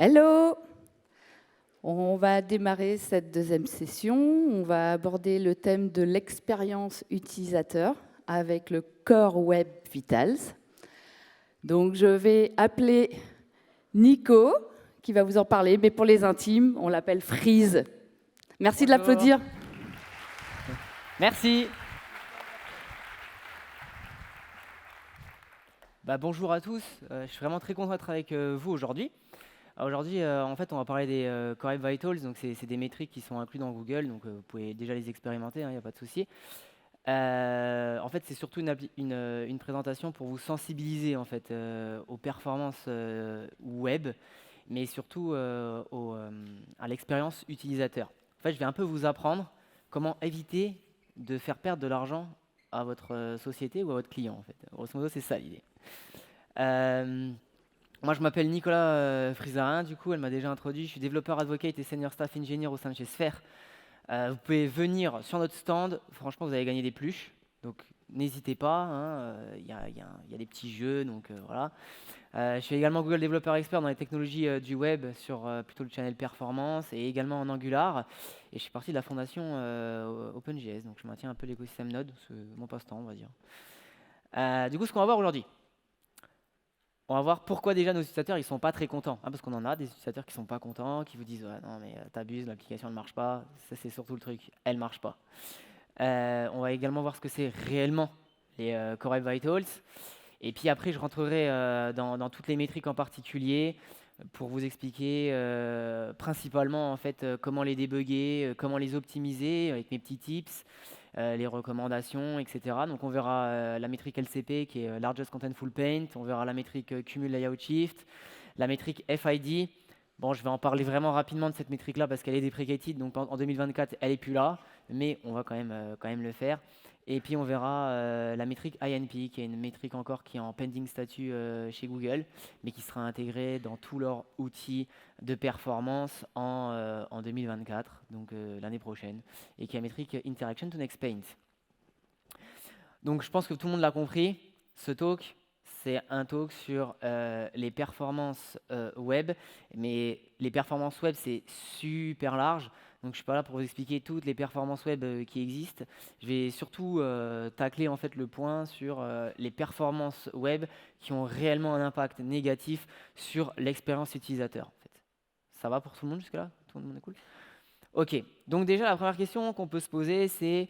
Hello! On va démarrer cette deuxième session. On va aborder le thème de l'expérience utilisateur avec le Core Web Vitals. Donc, je vais appeler Nico, qui va vous en parler, mais pour les intimes, on l'appelle Freeze. Merci de l'applaudir. Merci. Bonjour à tous. Je suis vraiment très content d'être avec vous aujourd'hui. Aujourd'hui, en fait, on va parler des Core Web Vitals. Donc, c'est des métriques qui sont incluses dans Google. Donc, vous pouvez déjà les expérimenter, il n'y a pas de souci. En fait, c'est surtout une présentation pour vous sensibiliser en fait, aux performances web, mais surtout à l'expérience utilisateur. En fait, je vais un peu vous apprendre comment éviter de faire perdre de l'argent à votre société ou à votre client. En fait. Grosso modo, c'est ça l'idée. Moi, je m'appelle Nicolas Frisarin, du coup, elle m'a déjà introduit. Je suis développeur advocate et senior staff engineer au sein de chez Sphere. Vous pouvez venir sur notre stand. Franchement, vous allez gagner des pluches. Donc, n'hésitez pas. Il y a des petits jeux. Donc, voilà. Je suis également Google Developer Expert dans les technologies du web sur plutôt le channel performance et également en Angular. Et je suis partie de la fondation OpenJS. Donc, je maintiens un peu l'écosystème Node. C'est mon passe-temps, on va dire. Du coup, ce qu'on va voir aujourd'hui. On va voir pourquoi déjà nos utilisateurs ils sont pas très contents. Parce qu'on en a des utilisateurs qui sont pas contents, qui vous disent ouais, non mais t'abuses, l'application ne marche pas. Ça c'est surtout le truc, elle marche pas. On va également voir ce que c'est réellement les Core Web Vitals. Et puis après je rentrerai dans toutes les métriques en particulier pour vous expliquer principalement en fait comment les débugger, comment les optimiser avec mes petits tips. Les recommandations, etc. Donc on verra la métrique LCP qui est Largest Contentful Paint, on verra la métrique Cumul Layout Shift, la métrique FID. Bon, je vais en parler vraiment rapidement de cette métrique-là parce qu'elle est deprecated, donc en 2024, elle n'est plus là, mais on va quand même le faire. Et puis on verra la métrique INP, qui est une métrique encore qui est en pending statut chez Google, mais qui sera intégrée dans tous leurs outils de performance en 2024, donc l'année prochaine, et qui est la métrique Interaction to Next Paint. Donc je pense que tout le monde l'a compris, ce talk, c'est un talk sur les performances web, mais les performances web, c'est super large. Donc je ne suis pas là pour vous expliquer toutes les performances web qui existent. Je vais surtout tacler en fait le point sur les performances web qui ont réellement un impact négatif sur l'expérience utilisateur. En fait. Ça va pour tout le monde jusque-là? Tout le monde est cool? Ok, donc déjà la première question qu'on peut se poser, c'est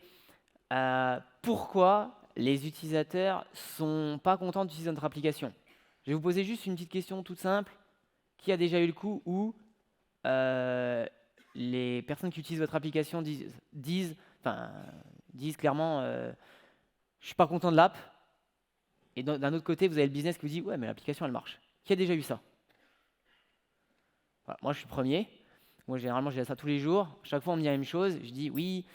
pourquoi les utilisateurs sont pas contents d'utiliser notre application? Je vais vous poser juste une petite question toute simple. Qui a déjà eu le coup où les personnes qui utilisent votre application disent clairement je suis pas content de l'app, et d'un autre côté vous avez le business qui vous dit ouais mais l'application elle marche. Qui a déjà eu ça? Voilà, moi je suis le premier. Moi généralement j'ai ça tous les jours. Chaque fois on me dit la même chose. Je dis oui,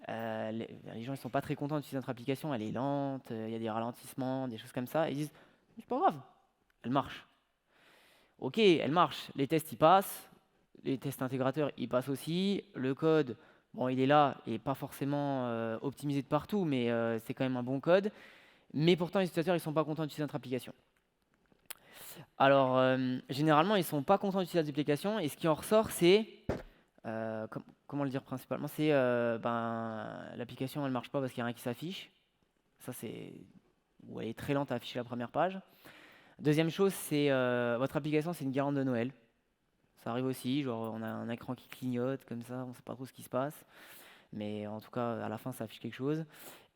les gens ils sont pas très contents d'utiliser notre application, elle est lente, il y a des ralentissements, des choses comme ça. Ils disent c'est pas grave, elle marche. Ok, elle marche, les tests ils passent, les tests intégrateurs ils passent aussi, le code, bon il est là, il n'est pas forcément optimisé de partout, mais c'est quand même un bon code. Mais pourtant les utilisateurs ils sont pas contents d'utiliser notre application. Alors généralement ils sont pas contents d'utiliser l'application et ce qui en ressort c'est, comment le dire principalement, c'est l'application elle marche pas parce qu'il n'y a rien qui s'affiche. Ça c'est, ou elle est très lente à afficher la première page. Deuxième chose, c'est votre application, c'est une guirlande de Noël. Ça arrive aussi, genre on a un écran qui clignote comme ça, on ne sait pas trop ce qui se passe. Mais en tout cas, à la fin, ça affiche quelque chose.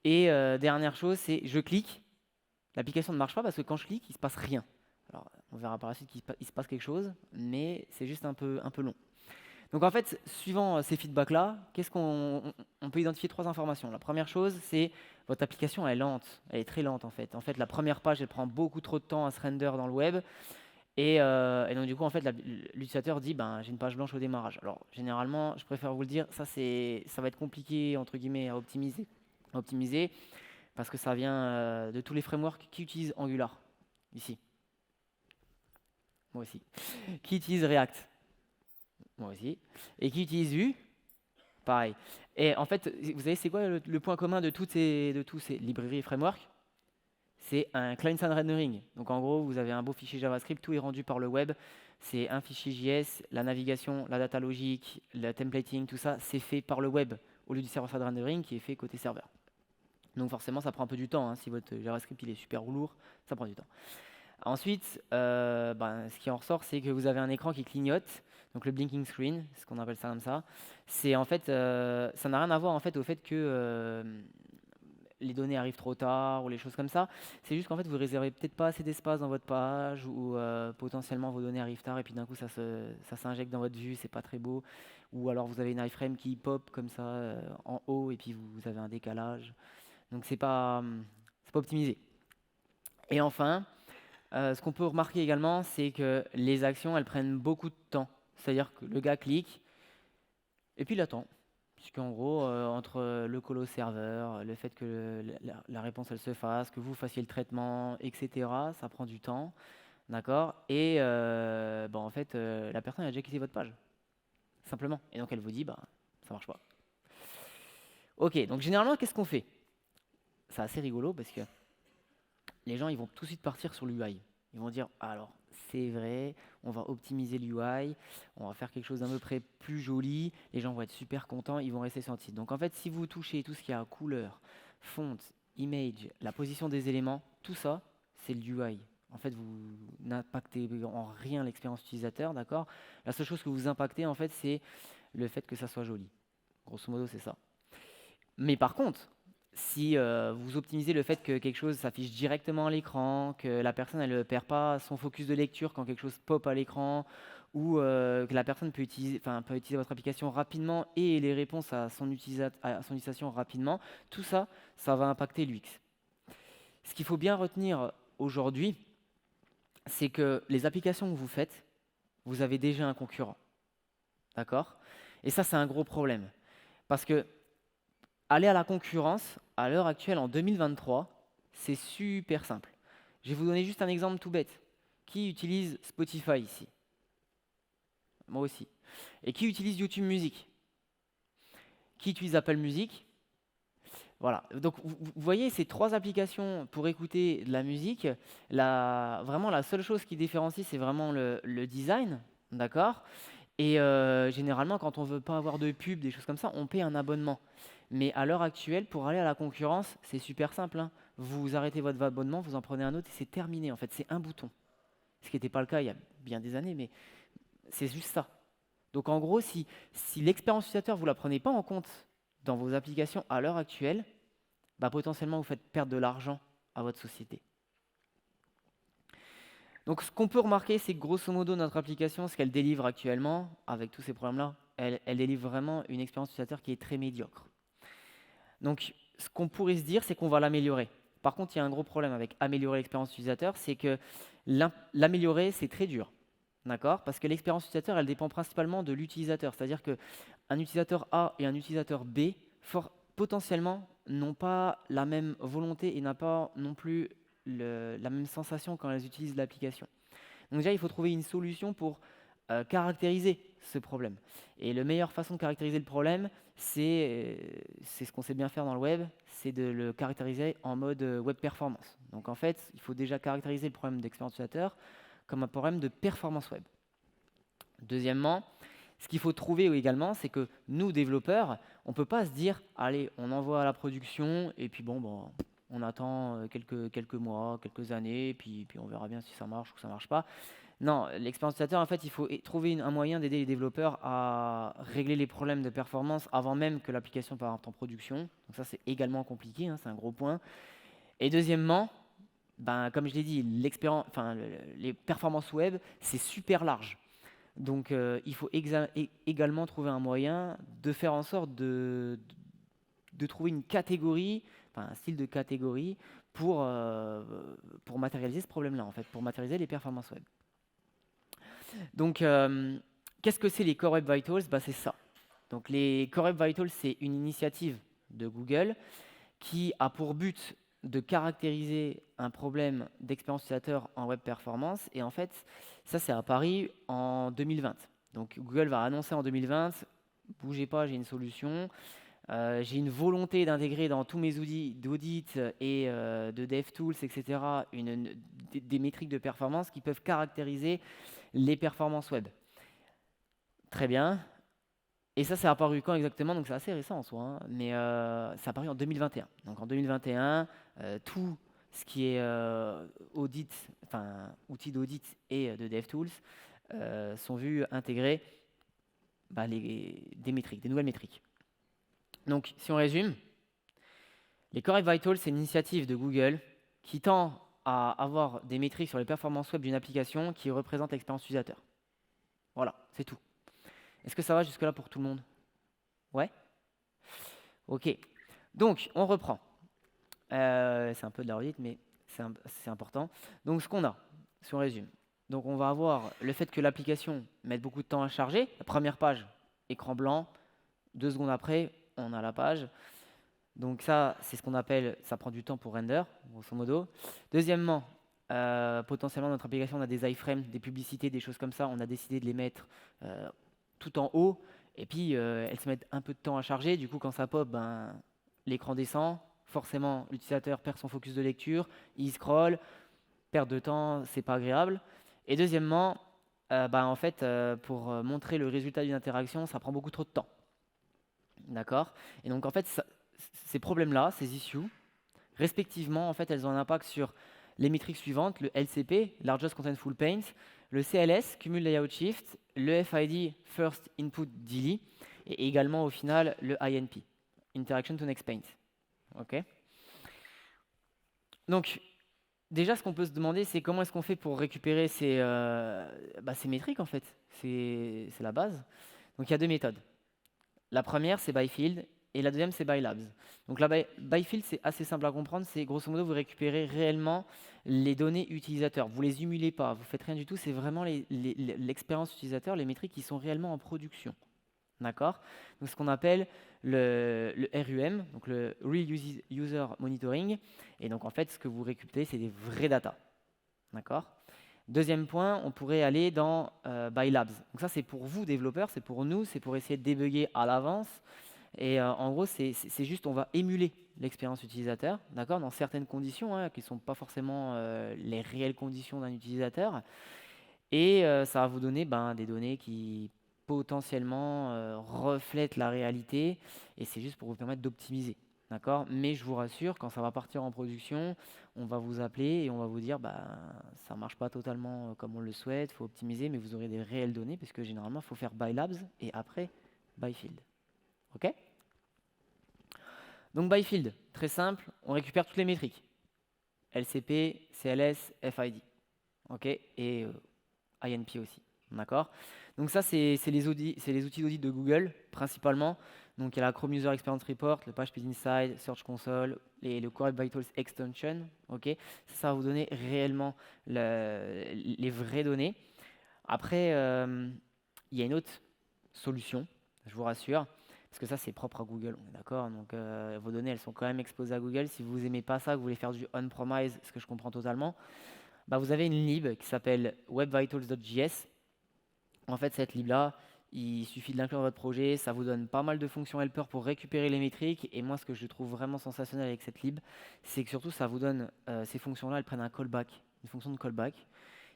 Et dernière chose, c'est je clique, l'application ne marche pas parce que quand je clique, il ne se passe rien. Alors, on verra par la suite qu'il se passe quelque chose, mais c'est juste un peu long. Donc en fait, suivant ces feedbacks-là, qu'est-ce on peut identifier 3 informations. La première chose, c'est votre application elle est lente, elle est très lente en fait. En fait, la première page, elle prend beaucoup trop de temps à se render dans le web. Et donc du coup, en fait, l'utilisateur dit j'ai une page blanche au démarrage. Alors généralement, je préfère vous le dire, ça va être compliqué entre guillemets à optimiser parce que ça vient de tous les frameworks qui utilisent Angular ici. Moi aussi. Qui utilisent React. Moi aussi. Et qui utilise Vue. Pareil. Et en fait, vous savez, c'est quoi le point commun de tous ces librairies et frameworks? c'est un client-side rendering. Donc en gros, vous avez un beau fichier JavaScript, tout est rendu par le web. C'est un fichier JS, la navigation, la data logique, le templating, tout ça, c'est fait par le web au lieu du server-side rendering qui est fait côté serveur. Donc forcément, ça prend un peu du temps. Si votre JavaScript il est super lourd, ça prend du temps. Ensuite, ce qui en ressort, c'est que vous avez un écran qui clignote, donc le blinking screen, c'est ce qu'on appelle ça comme ça. C'est en fait, ça n'a rien à voir en fait au fait que les données arrivent trop tard ou les choses comme ça. C'est juste qu'en fait, vous réservez peut-être pas assez d'espace dans votre page ou potentiellement vos données arrivent tard et puis d'un coup, ça s'injecte dans votre vue, c'est pas très beau. Ou alors vous avez une iframe qui pop comme ça en haut et puis vous avez un décalage. Donc c'est pas optimisé. Et enfin, ce qu'on peut remarquer également, c'est que les actions, elles prennent beaucoup de temps. C'est-à-dire que le gars clique et puis il attend. Puisqu'en gros, entre le call au serveur, le fait que la réponse elle se fasse, que vous fassiez le traitement, etc., ça prend du temps. D'accord. Et en fait, la personne a déjà quitté votre page. Simplement. Et donc elle vous dit, ça marche pas. Ok, donc généralement, qu'est-ce qu'on fait? C'est assez rigolo parce que les gens ils vont tout de suite partir sur l'UI. Ils vont dire alors c'est vrai, on va optimiser l'UI, on va faire quelque chose d'un peu près plus joli, les gens vont être super contents, ils vont rester sur le site. Donc en fait, si vous touchez tout ce qui a couleur, font, image, la position des éléments, tout ça, c'est l'UI. En fait, vous n'impactez en rien l'expérience utilisateur, d'accord? La seule chose que vous impactez, en fait, c'est le fait que ça soit joli. Grosso modo, c'est ça. Mais par contre, si vous optimisez le fait que quelque chose s'affiche directement à l'écran, que la personne elle ne perd pas son focus de lecture quand quelque chose pop à l'écran, ou que la personne peut utiliser votre application rapidement et les réponses à son utilisation rapidement, tout ça, ça va impacter l'UX. Ce qu'il faut bien retenir aujourd'hui, c'est que les applications que vous faites, vous avez déjà un concurrent. D'accord? Et ça, c'est un gros problème. Parce que aller à la concurrence, à l'heure actuelle, en 2023, c'est super simple. Je vais vous donner juste un exemple tout bête. Qui utilise Spotify ici? Moi aussi. Et qui utilise YouTube Music? Qui utilise Apple Music? Voilà. Donc, vous voyez, ces trois applications pour écouter de la musique, vraiment la seule chose qui différencie, c'est vraiment le design, d'accord? Et généralement, quand on ne veut pas avoir de pub, des choses comme ça, on paie un abonnement. Mais à l'heure actuelle, pour aller à la concurrence, c'est super simple. Vous arrêtez votre abonnement, vous en prenez un autre et c'est terminé. En fait, c'est un bouton. Ce qui n'était pas le cas il y a bien des années, mais c'est juste ça. Donc en gros, si l'expérience utilisateur, vous ne la prenez pas en compte dans vos applications à l'heure actuelle, potentiellement, vous faites perdre de l'argent à votre société. Donc ce qu'on peut remarquer, c'est que grosso modo, notre application, ce qu'elle délivre actuellement, avec tous ces problèmes-là, elle délivre vraiment une expérience utilisateur qui est très médiocre. Donc ce qu'on pourrait se dire, c'est qu'on va l'améliorer. Par contre, il y a un gros problème avec améliorer l'expérience utilisateur, c'est que l'améliorer, c'est très dur. D'accord? Parce que l'expérience utilisateur, elle dépend principalement de l'utilisateur. C'est-à-dire qu'un utilisateur A et un utilisateur B, potentiellement, n'ont pas la même volonté et n'ont pas non plus la même sensation quand elles utilisent l'application. Donc déjà, il faut trouver une solution pour caractériser ce problème. Et la meilleure façon de caractériser le problème, c'est ce qu'on sait bien faire dans le web, c'est de le caractériser en mode web performance. Donc en fait, il faut déjà caractériser le problème d'expérience utilisateur comme un problème de performance web. Deuxièmement, ce qu'il faut trouver également, c'est que nous, développeurs, on ne peut pas se dire « Allez, on envoie à la production et puis on attend quelques mois, quelques années, puis on verra bien si ça marche ou ça ne marche pas. » Non, l'expérience utilisateur, en fait, il faut trouver un moyen d'aider les développeurs à régler les problèmes de performance avant même que l'application parte en production. Donc ça, c'est également compliqué, c'est un gros point. Et deuxièmement, comme je l'ai dit, les performances web, c'est super large. Donc il faut également trouver un moyen de faire en sorte de trouver une catégorie, un style de catégorie pour matérialiser ce problème-là, en fait, pour matérialiser les performances web. Donc, qu'est-ce que c'est les Core Web Vitals? C'est ça. Donc, les Core Web Vitals, c'est une initiative de Google qui a pour but de caractériser un problème d'expérience utilisateur en web performance. Et en fait, ça, c'est apparu en 2020. Donc, Google va annoncer en 2020, bougez pas, j'ai une solution. J'ai une volonté d'intégrer dans tous mes outils d'audit et de DevTools, etc., des métriques de performance qui peuvent caractériser les performances web. Très bien. Et ça, c'est apparu quand exactement? Donc c'est assez récent en soi, hein, mais c'est apparu en 2021. Donc en 2021, tout ce qui est audit, enfin outils d'audit et de DevTools sont vus intégrer des métriques, des nouvelles métriques. Donc si on résume, les Core Web Vitals, c'est une initiative de Google qui tend à avoir des métriques sur les performances web d'une application qui représente l'expérience utilisateur. Voilà, c'est tout. Est-ce que ça va jusque-là pour tout le monde? Ouais? Ok. Donc, on reprend. C'est un peu de la redite, mais c'est important. Donc, ce qu'on a, si on résume. Donc, on va avoir le fait que l'application mette beaucoup de temps à charger. La première page, écran blanc. 2 secondes après, on a la page. Donc ça, c'est ce qu'on appelle, ça prend du temps pour render, grosso modo. Deuxièmement, potentiellement, notre application, on a des iframes, des publicités, des choses comme ça. On a décidé de les mettre tout en haut. Et puis, elles se mettent un peu de temps à charger. Du coup, quand ça pop, l'écran descend. Forcément, l'utilisateur perd son focus de lecture. Il scrolle. Perte de temps, c'est pas agréable. Et deuxièmement, en fait, pour montrer le résultat d'une interaction, ça prend beaucoup trop de temps. D'accord? Et donc, en fait, ces problèmes-là, ces issues, respectivement, en fait, elles ont un impact sur les métriques suivantes, le LCP, Largest Contentful Paint, le CLS, Cumul Layout Shift, le FID, First Input Delay, et également au final le INP, Interaction to Next Paint. Ok. Donc, déjà, ce qu'on peut se demander, c'est comment est-ce qu'on fait pour récupérer ces métriques, en fait. C'est la base. Donc, il y a 2 méthodes. La première, c'est by field, et la deuxième, c'est by labs. Donc la by field, c'est assez simple à comprendre. C'est grosso modo, vous récupérez réellement les données utilisateurs. Vous les humulez pas, vous faites rien du tout. C'est vraiment l'expérience utilisateur, les métriques qui sont réellement en production. D'accord? Donc ce qu'on appelle le RUM, donc le Real User Monitoring. Et donc en fait, ce que vous récupérez, c'est des vraies data. D'accord? Deuxième point, on pourrait aller dans by labs. Donc ça, c'est pour vous, développeurs, c'est pour nous, c'est pour essayer de débugger à l'avance. Et en gros, c'est juste, on va émuler l'expérience utilisateur, d'accord, dans certaines conditions, qui ne sont pas forcément les réelles conditions d'un utilisateur. Et ça va vous donner des données qui potentiellement reflètent la réalité. Et c'est juste pour vous permettre d'optimiser. D'accord? Mais je vous rassure, quand ça va partir en production, on va vous appeler et on va vous dire ça ne marche pas totalement comme on le souhaite, il faut optimiser, mais vous aurez des réelles données, parce que généralement, il faut faire by labs et après by field. OK? Donc by field, très simple, on récupère toutes les métriques. LCP, CLS, FID. OK? Et INP aussi. D'accord? Donc ça, c'est les outils d'audit de Google, principalement. Donc il y a la Chrome User Experience Report, le PageSpeed Insight, Search Console, et le Core Web Vitals Extension. OK? Ça va vous donner réellement les vraies données. Après, il y a une autre solution, je vous rassure, parce que ça, c'est propre à Google, on est d'accord? Donc vos données, elles sont quand même exposées à Google. Si vous n'aimez pas ça, que vous voulez faire du on-premise, ce que je comprends totalement, vous avez une lib qui s'appelle webvitals.js. En fait, cette lib-là, il suffit de l'inclure dans votre projet. Ça vous donne pas mal de fonctions helper pour récupérer les métriques. Et moi, ce que je trouve vraiment sensationnel avec cette lib, c'est que surtout, ça vous donne ces fonctions-là, elles prennent un callback, une fonction de callback,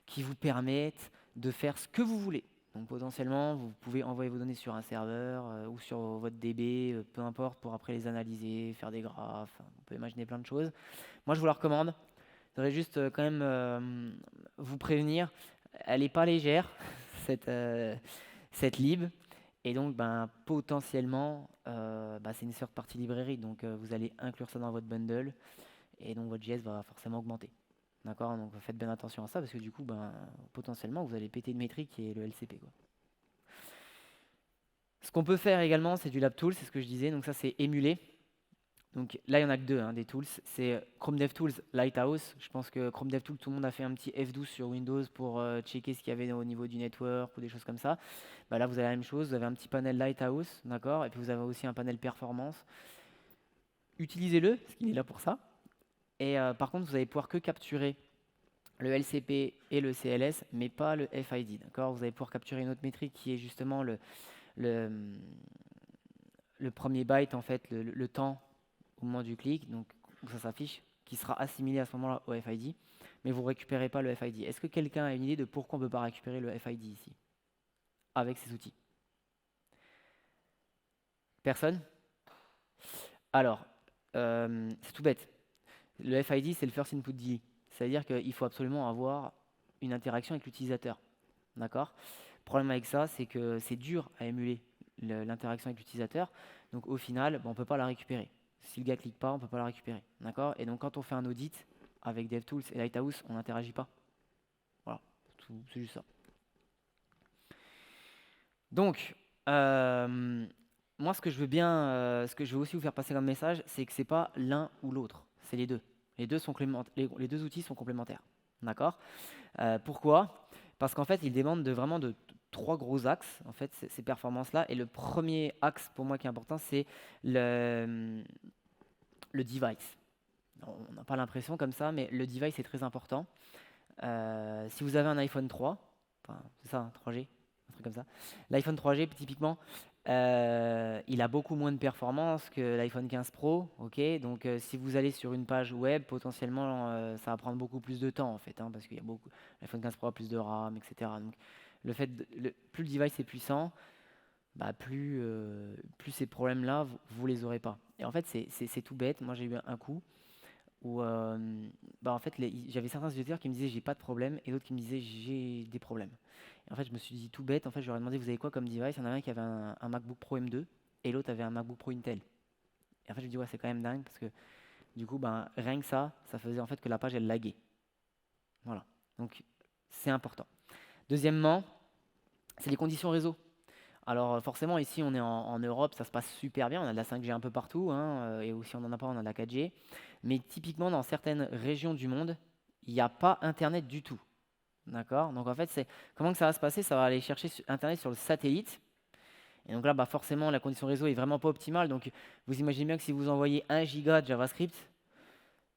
qui vous permettent de faire ce que vous voulez. Donc potentiellement, vous pouvez envoyer vos données sur un serveur ou sur votre DB, peu importe, pour après les analyser, faire des graphes. On peut imaginer plein de choses. Moi, je vous la recommande. Je voudrais juste quand même vous prévenir, elle n'est pas légère, cette lib. Et donc, potentiellement, c'est une third-party librairie. Donc, vous allez inclure ça dans votre bundle. Et donc, votre JS va forcément augmenter. D'accord? Donc, faites bien attention à ça parce que du coup, potentiellement, vous allez péter une métrique qui est le LCP, quoi. Ce qu'on peut faire également, c'est du lab tool, c'est ce que je disais. Donc, ça, c'est émuler. Donc là, il n'y en a que 2 des tools. C'est Chrome DevTools Lighthouse. Je pense que Chrome DevTools, tout le monde a fait un petit F12 sur Windows pour checker ce qu'il y avait au niveau du network ou des choses comme ça. Là, vous avez la même chose. Vous avez un petit panel Lighthouse, d'accord? Et puis vous avez aussi un panel performance. Utilisez-le, parce qu'il est là pour ça. Et par contre, vous allez pouvoir que capturer le LCP et le CLS, mais pas le FID, d'accord? Vous allez pouvoir capturer une autre métrique qui est justement le premier byte, en fait, le temps au moment du clic, donc où ça s'affiche, qui sera assimilé à ce moment-là au FID, mais vous ne récupérez pas le FID. Est-ce que quelqu'un a une idée de pourquoi on ne peut pas récupérer le FID ici, avec ces outils? Personne? Alors, c'est tout bête. Le FID, c'est le First Input Delay. C'est-à-dire qu'il faut absolument avoir une interaction avec l'utilisateur. D'accord? Le problème avec ça, c'est que c'est dur à émuler l'interaction avec l'utilisateur. Donc au final, on ne peut pas la récupérer. Si le gars ne clique pas, on ne peut pas la récupérer. D'accord? Et donc quand on fait un audit avec DevTools et Lighthouse, on n'interagit pas. Voilà, c'est juste ça. Donc, moi, ce que je veux aussi vous faire passer comme message, c'est que c'est pas l'un ou l'autre, c'est les deux. Les deux outils sont complémentaires. D'accord? Pourquoi? Parce qu'en fait, ils demandent vraiment de trois gros axes, en fait, ces performances-là. Et le premier axe, pour moi, qui est important, c'est le device. On n'a pas l'impression comme ça, mais le device est très important. Si vous avez un iPhone 3, enfin, c'est ça, 3G, un truc comme ça. L'iPhone 3G, typiquement, il a beaucoup moins de performance que l'iPhone 15 Pro. Ok, donc si vous allez sur une page web, potentiellement, ça va prendre beaucoup plus de temps en fait, hein, parce qu'il y a beaucoup. L'iPhone 15 Pro a plus de RAM, etc. Donc, plus le device est puissant, bah, plus ces problèmes-là, vous les aurez pas. Et en fait, c'est tout bête. Moi, j'ai eu un coup où bah, en fait, j'avais certains utilisateurs qui me disaient j'ai pas de problème et d'autres qui me disaient j'ai des problèmes. Et en fait, je me suis dit tout bête, en fait, je leur ai demandé vous avez quoi comme device? Il y en a un qui avait un MacBook Pro M2 et l'autre avait un MacBook Pro Intel. Et en fait, je me dis ouais, c'est quand même dingue parce que du coup, ben, rien que ça faisait en fait que la page elle laguait. Voilà. Donc, c'est important. Deuxièmement, c'est les conditions réseau. Alors forcément, ici, on est en Europe, ça se passe super bien. On a de la 5G un peu partout, hein, et aussi on n'en a pas, on a de la 4G. Mais typiquement, dans certaines régions du monde, il n'y a pas Internet du tout. D'accord? Donc en fait, comment que ça va se passer? Ça va aller chercher Internet sur le satellite. Et donc là, bah, forcément, la condition réseau est vraiment pas optimale. Donc vous imaginez bien que si vous envoyez 1 giga de JavaScript,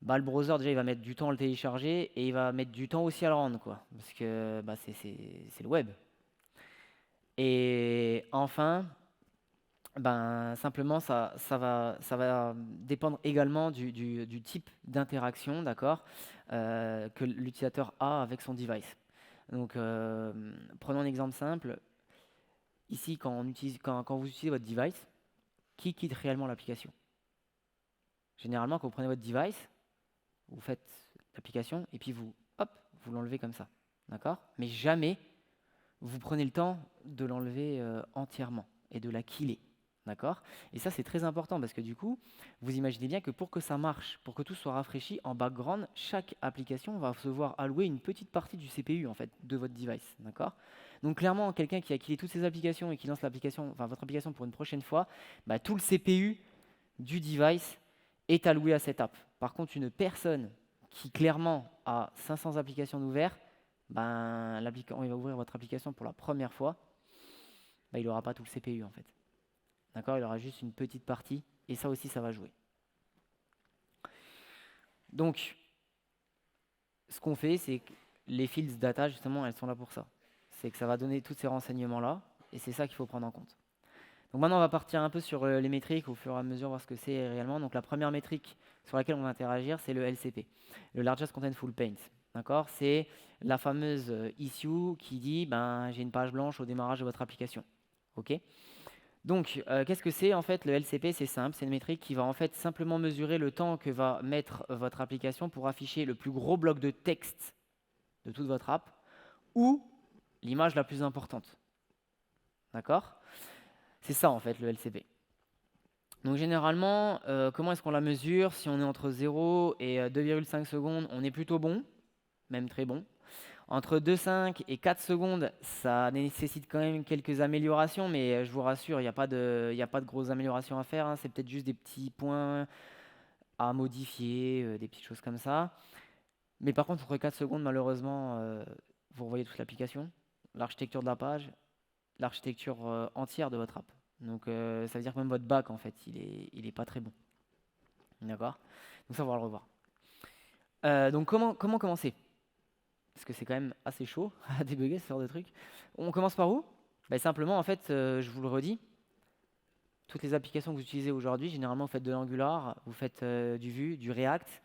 bah, le browser déjà il va mettre du temps à le télécharger et il va mettre du temps aussi à le rendre, quoi. Parce que bah, c'est le web. Et enfin, ben, simplement, ça va dépendre également du type d'interaction, d'accord, que l'utilisateur a avec son device. Donc, prenons un exemple simple. Ici, quand vous utilisez votre device, qui quitte réellement l'application? Généralement, quand vous prenez votre device, vous faites l'application et puis hop, vous l'enlevez comme ça, d'accord? Mais jamais vous prenez le temps de l'enlever entièrement et de la killer. D'accord? Et ça, c'est très important parce que du coup, vous imaginez bien que pour que ça marche, pour que tout soit rafraîchi, en background, chaque application va se voir allouer une petite partie du CPU en fait, de votre device. D'accord? Donc clairement, quelqu'un qui a killé toutes ses applications et qui lance votre application pour une prochaine fois, bah, tout le CPU du device est alloué à cette app. Par contre, une personne qui clairement a 500 applications ouvertes, ben, il va ouvrir votre application pour la première fois, ben, il n'aura pas tout le CPU en fait. D'accord? Il aura juste une petite partie, et ça aussi, ça va jouer. Donc, ce qu'on fait, c'est que les fields data, justement, elles sont là pour ça. C'est que ça va donner tous ces renseignements-là, et c'est ça qu'il faut prendre en compte. Donc maintenant, on va partir un peu sur les métriques au fur et à mesure, voir ce que c'est réellement. Donc la première métrique sur laquelle on va interagir, c'est le LCP, le Largest Contentful Paint. D'accord? C'est la fameuse issue qui dit ben, j'ai une page blanche au démarrage de votre application. OK? Donc, qu'est-ce que c'est en fait le LCP? C'est simple, c'est une métrique qui va en fait simplement mesurer le temps que va mettre votre application pour afficher le plus gros bloc de texte de toute votre app ou l'image la plus importante. D'accord? C'est ça en fait le LCP. Donc généralement, comment est-ce qu'on la mesure? Si on est entre 0 et 2,5 secondes, on est plutôt bon, même très bon. Entre 2,5 et 4 secondes, ça nécessite quand même quelques améliorations, mais je vous rassure, il n'y a pas de grosses améliorations à faire, hein. C'est peut-être juste des petits points à modifier, des petites choses comme ça. Mais par contre, entre 4 secondes, malheureusement, vous revoyez toute l'application, l'architecture de la page, l'architecture entière de votre app. Donc ça veut dire que même votre back, en fait, il est pas très bon. D'accord? Donc ça, on va le revoir. Donc comment commencer? Parce que c'est quand même assez chaud à débugger ce genre de truc. On commence par où? Simplement, en fait, je vous le redis, toutes les applications que vous utilisez aujourd'hui, généralement vous faites de l'Angular, vous faites du Vue, du React,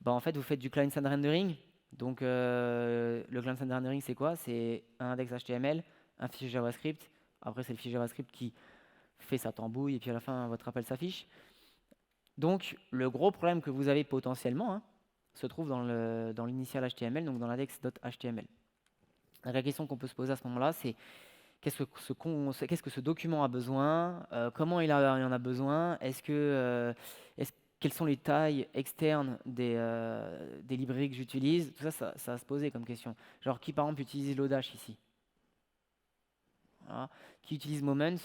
en fait vous faites du client-side rendering. Donc le client-side rendering c'est quoi? C'est un index HTML, un fichier JavaScript, après c'est le fichier JavaScript qui fait sa tambouille et puis à la fin votre appel s'affiche. Donc le gros problème que vous avez potentiellement se trouve dans l'initial HTML, donc dans l'index.html. La question qu'on peut se poser à ce moment-là, c'est qu'est-ce que ce document a besoin, comment il en a besoin, quelles sont les tailles externes des librairies que j'utilise. Tout ça va se poser comme question. Genre qui par exemple utilise Lodash ici? Voilà. Qui utilise Moment?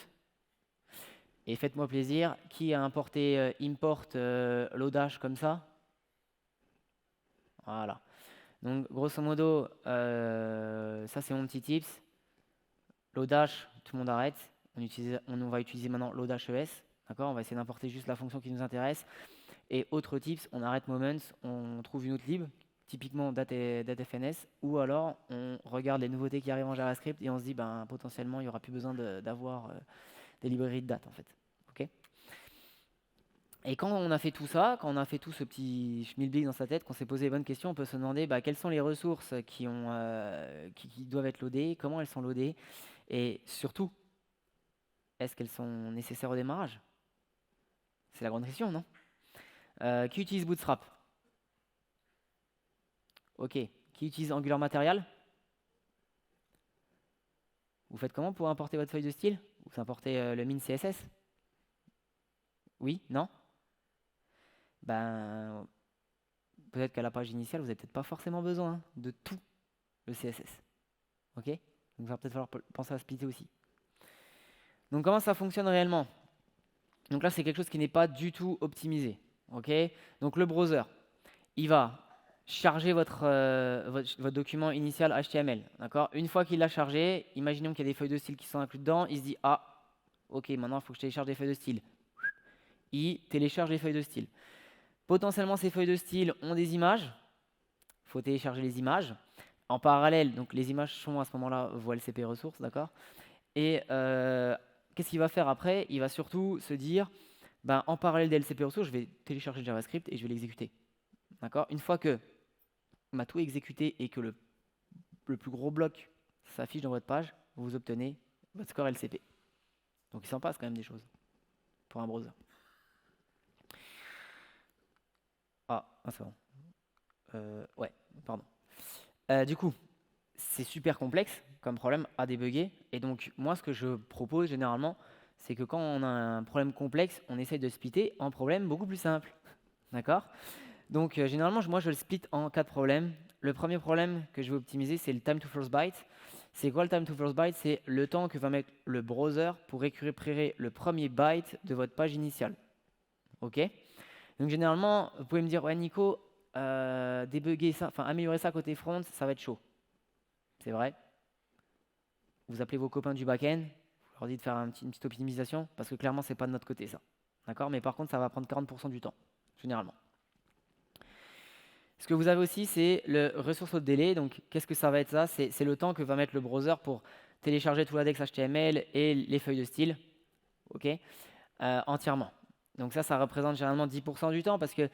Et faites-moi plaisir, qui a importé import Lodash comme ça? Voilà. Donc grosso modo, ça c'est mon petit tips. Lodash, tout le monde arrête. On va utiliser maintenant Lodash ES. D'accord, on va essayer d'importer juste la fonction qui nous intéresse. Et autre tips, on arrête Moments, on trouve une autre lib, typiquement datefns, ou alors on regarde les nouveautés qui arrivent en JavaScript et on se dit potentiellement il n'y aura plus besoin d'avoir des librairies de date en fait. Okay, et quand on a fait tout ça, quand on a fait tout ce petit schmilblick dans sa tête, qu'on s'est posé les bonnes questions, on peut se demander quelles sont les ressources qui doivent être loadées, comment elles sont loadées, et surtout, est-ce qu'elles sont nécessaires au démarrage? C'est la grande question, non? Qui utilise Bootstrap? Ok. Qui utilise Angular Material? Vous faites comment pour importer votre feuille de style? Vous importez le min CSS? Oui? Non? Peut-être qu'à la page initiale, vous n'avez peut-être pas forcément besoin de tout le CSS. Ok? Donc il va peut-être falloir penser à splitter aussi. Donc comment ça fonctionne réellement? Donc là, c'est quelque chose qui n'est pas du tout optimisé. Ok? Donc le browser, il va charger votre document initial HTML. D'accord? Une fois qu'il l'a chargé, imaginons qu'il y a des feuilles de style qui sont incluses dedans, il se dit ok, maintenant il faut que je télécharge des feuilles de style. Il télécharge les feuilles de style. Potentiellement, ces feuilles de style ont des images. Il faut télécharger les images. En parallèle, donc les images sont à ce moment-là vos LCP ressources, d'accord? Et qu'est-ce qu'il va faire après? Il va surtout se dire, en parallèle des LCP ressources, je vais télécharger le JavaScript et je vais l'exécuter. D'accord? Une fois que on a tout exécuté et que le plus gros bloc s'affiche dans votre page, vous obtenez votre score LCP. Donc il s'en passe quand même des choses pour un browser. C'est bon. Ouais, pardon. Du coup, c'est super complexe comme problème à débugger. Et donc, moi, ce que je propose généralement, c'est que quand on a un problème complexe, on essaye de splitter en problème beaucoup plus simple. D'accord? Donc, généralement, moi, je le split en 4 problèmes. Le premier problème que je vais optimiser, c'est le time to first byte. C'est quoi le time to first byte? C'est le temps que va mettre le browser pour récupérer le premier byte de votre page initiale. Ok? Donc généralement, vous pouvez me dire, ouais Nico, débugger ça, améliorer ça côté front, ça va être chaud. C'est vrai. Vous appelez vos copains du back-end, vous leur dites de faire une petite optimisation, parce que clairement, c'est pas de notre côté ça. D'accord? Mais par contre, ça va prendre 40% du temps, généralement. Ce que vous avez aussi, c'est le ressource au délai. Donc, qu'est-ce que ça va être ça? C'est le temps que va mettre le browser pour télécharger tout l'index HTML et les feuilles de style, ok, entièrement. Donc ça représente généralement 10% du temps parce que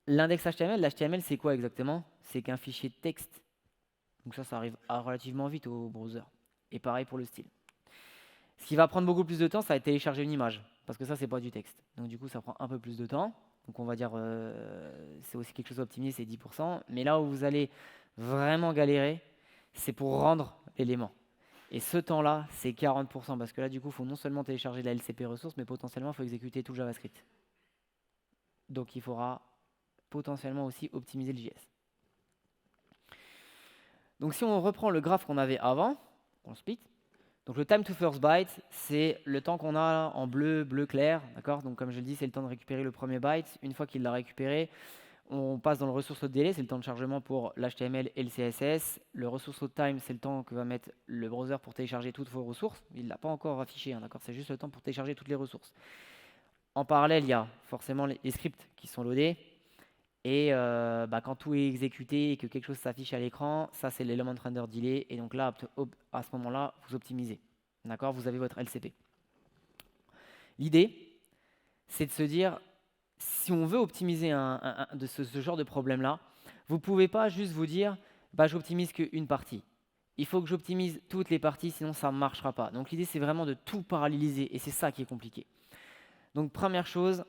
l'index HTML, l'HTML, c'est quoi exactement? C'est qu'un fichier de texte. Donc ça arrive relativement vite au browser. Et pareil pour le style. Ce qui va prendre beaucoup plus de temps, ça va être télécharger une image. Parce que ça, c'est pas du texte. Donc du coup, ça prend un peu plus de temps. Donc on va dire, c'est aussi quelque chose d'optimisé, c'est 10%. Mais là où vous allez vraiment galérer, c'est pour rendre l'élément. Et ce temps-là, c'est 40%. Parce que là, du coup, il faut non seulement télécharger la LCP ressource, mais potentiellement, il faut exécuter tout JavaScript. Donc il faudra potentiellement aussi optimiser le JS. Donc si on reprend le graphe qu'on avait avant, on split. Donc le time to first byte, c'est le temps qu'on a en bleu clair, d'accord? Donc comme je le dis, c'est le temps de récupérer le premier byte. Une fois qu'il l'a récupéré, on passe dans le ressource au délai, c'est le temps de chargement pour l'HTML et le CSS. Le ressource au time, c'est le temps que va mettre le browser pour télécharger toutes vos ressources. Il ne l'a pas encore affiché, d'accord? C'est juste le temps pour télécharger toutes les ressources. En parallèle, il y a forcément les scripts qui sont loadés. Et quand tout est exécuté et que quelque chose s'affiche à l'écran, ça c'est l'element render delay. Et donc là, à ce moment-là, vous optimisez. D'accord? Vous avez votre LCP. L'idée, c'est de se dire, si on veut optimiser ce genre de problème-là, vous ne pouvez pas juste vous dire, bah, j'optimise qu'une partie. Il faut que j'optimise toutes les parties, sinon ça ne marchera pas. Donc l'idée, c'est vraiment de tout paralléliser, et c'est ça qui est compliqué. Donc première chose,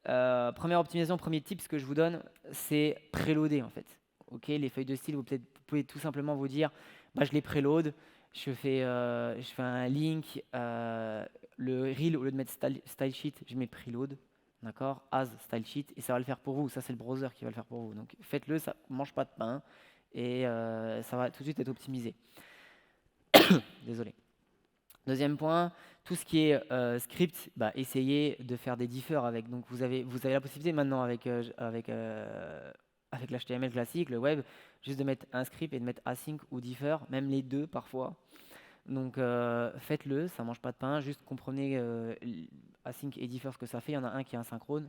première optimisation, premier tip que je vous donne, c'est préloader en fait. Ok, les feuilles de style, vous pouvez tout simplement vous dire, bah, je les préload, je fais un link, le reel, au lieu de mettre style sheet, je mets preload, d'accord, as style sheet, et ça va le faire pour vous. Ça, c'est le browser qui va le faire pour vous. Donc faites-le, ça ne mange pas de pain, et ça va tout de suite être optimisé. Désolé. Deuxième point, tout ce qui est script, bah, essayez de faire des differs avec. Donc vous avez la possibilité maintenant avec l'HTML classique, le web, juste de mettre un script et de mettre async ou differ, même les deux parfois. Donc faites-le, ça mange pas de pain, juste comprenez async et differ ce que ça fait. Il y en a un qui est asynchrone,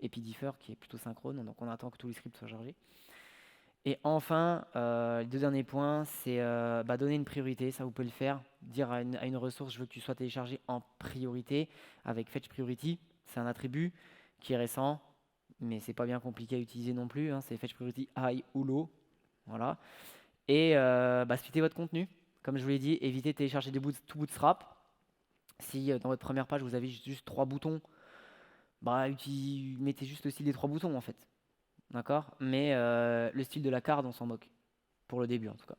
et puis differ qui est plutôt synchrone, donc on attend que tous les scripts soient chargés. Et enfin, les deux derniers points, c'est donner une priorité. Ça, vous pouvez le faire. Dire à une ressource, je veux que tu sois téléchargé en priorité avec fetch priority. C'est un attribut qui est récent, mais c'est pas bien compliqué à utiliser non plus. Hein. C'est fetch priority high ou low. Voilà. Et splittez votre contenu. Comme je vous l'ai dit, évitez de télécharger tout Bootstrap. Si dans votre première page, vous avez juste 3 boutons, mettez juste le style des 3 boutons en fait. D'accord? Mais le style de la carte, on s'en moque. Pour le début, en tout cas.